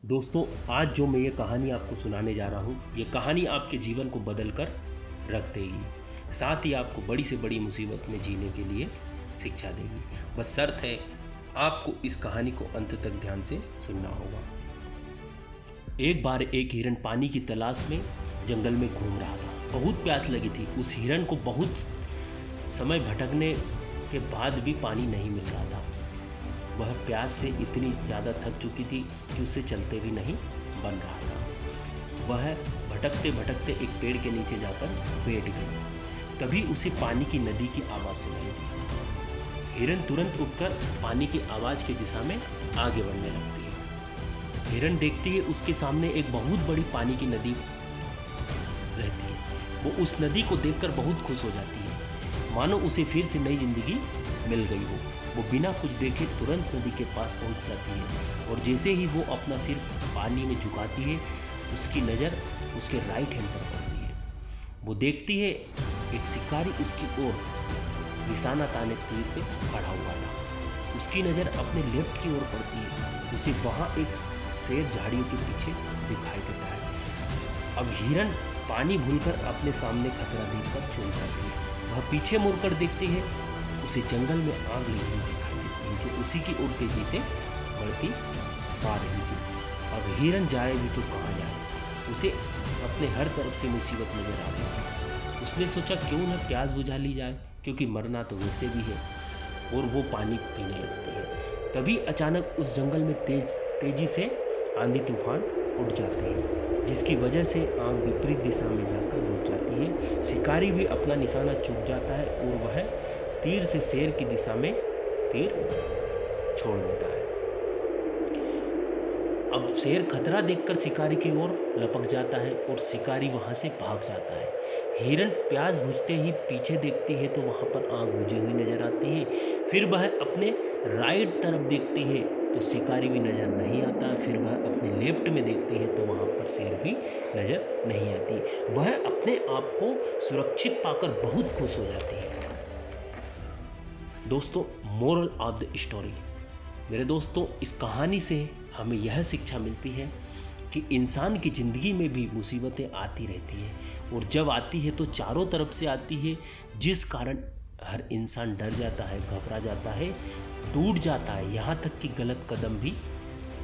दोस्तों, आज जो मैं ये कहानी आपको सुनाने जा रहा हूँ, ये कहानी आपके जीवन को बदल कर रख देगी। साथ ही आपको बड़ी से बड़ी मुसीबत में जीने के लिए शिक्षा देगी। बस शर्त है, आपको इस कहानी को अंत तक ध्यान से सुनना होगा। एक बार एक हिरन पानी की तलाश में जंगल में घूम रहा था। बहुत प्यास लगी थी। उस हिरन को बहुत समय भटकने के बाद भी पानी नहीं मिल रहा था। वह प्यास से इतनी ज़्यादा थक चुकी थी कि उससे चलते भी नहीं बन रहा था। वह भटकते भटकते एक पेड़ के नीचे जाकर बैठ गई। तभी उसे पानी की नदी की आवाज़ सुनाई दी। हिरन तुरंत उठकर पानी की आवाज़ की दिशा में आगे बढ़ने लगती है। हिरन देखती है उसके सामने एक बहुत बड़ी पानी की नदी रहती है। वो उस नदी को देखकर बहुत खुश हो जाती है, मानो उसे फिर से नई जिंदगी मिल गई हो। वो बिना कुछ देखे तुरंत नदी के पास पहुंच जाती है और जैसे ही वो अपना सिर पानी में झुकाती है, उसकी नज़र उसके राइट हैंड पर पड़ती है। वो देखती है एक शिकारी उसकी ओर निशाना ताने तीर से खड़ा हुआ था। उसकी नज़र अपने लेफ्ट की ओर पड़ती है। उसे वहाँ एक शेर झाड़ियों के पीछे दिखाई देता है। अब हिरन पानी भूलकर अपने सामने खतरा देखकर चौंक जाती है। वह पीछे मुड़कर देखती है, उसे जंगल में आग लगी हुई दिखाई देती है जो उसी की ओर तेजी से बढ़ती आ रही थी। अब हिरन जाए भी तो कहाँ जाए, उसे अपने हर तरफ से मुसीबत नजर आ रही थी। उसने सोचा क्यों न प्यास बुझा ली जाए, क्योंकि मरना तो वैसे भी है, और वो पानी पीने लगती है। तभी अचानक उस जंगल में तेजी से आंधी तूफान उठ जाते हैं, जिसकी वजह से आग विपरीत दिशा में जाकर रुक जाती है। शिकारी भी अपना निशाना चूक जाता है और वह तीर से शेर की दिशा में तीर छोड़ देता है। अब शेर खतरा देखकर शिकारी की ओर लपक जाता है और शिकारी वहां से भाग जाता है। हिरन प्यास बुझते ही पीछे देखती है तो वहां पर आग बुझी हुई नजर आती है। फिर वह अपने राइट तरफ देखती है तो शिकारी भी नज़र नहीं आता। फिर वह अपने लेफ्ट में देखती है तो वहाँ पर शेर भी नज़र नहीं आती। वह अपने आप को सुरक्षित पाकर बहुत खुश हो जाती है। दोस्तों, मोरल ऑफ द स्टोरी, मेरे दोस्तों, इस कहानी से हमें यह शिक्षा मिलती है कि इंसान की ज़िंदगी में भी मुसीबतें आती रहती हैं, और जब आती है तो चारों तरफ से आती है, जिस कारण हर इंसान डर जाता है, घबरा जाता है, टूट जाता है, यहाँ तक कि गलत कदम भी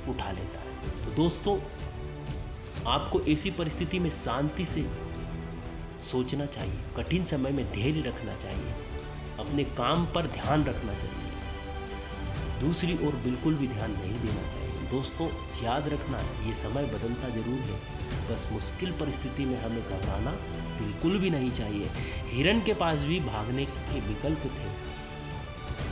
उठा लेता है। तो दोस्तों, आपको ऐसी परिस्थिति में शांति से सोचना चाहिए, कठिन समय में धैर्य रखना चाहिए, अपने काम पर ध्यान रखना चाहिए, दूसरी ओर बिल्कुल भी ध्यान नहीं देना चाहिए। दोस्तों, याद रखना, ये समय बदलता जरूर है, बस मुश्किल परिस्थिति में हमें घबराना बिल्कुल भी नहीं चाहिए। हिरन के पास भी भागने के विकल्प थे।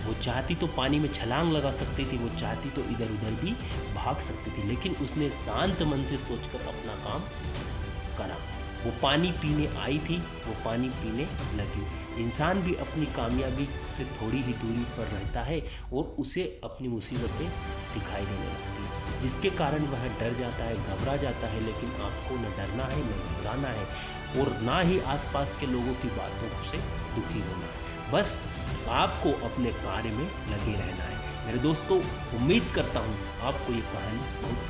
वो चाहती तो पानी में छलांग लगा सकती थी, वो चाहती तो इधर उधर भी भाग सकती थी, लेकिन उसने शांत मन से सोचकर अपना काम करा। वो पानी पीने आई थी, वो पानी पीने लगी। इंसान भी अपनी कामयाबी से थोड़ी ही दूरी पर रहता है और उसे अपनी मुसीबतें दिखाई देने लगती हैं, जिसके कारण वह डर जाता है, घबरा जाता है। लेकिन आपको न डरना है, न घबराना है, और ना ही आसपास के लोगों की बातों से दुखी होना है। बस आपको अपने कार्य में लगे रहना है। मेरे दोस्तों, उम्मीद करता हूँ आपको ये कहानी बहुत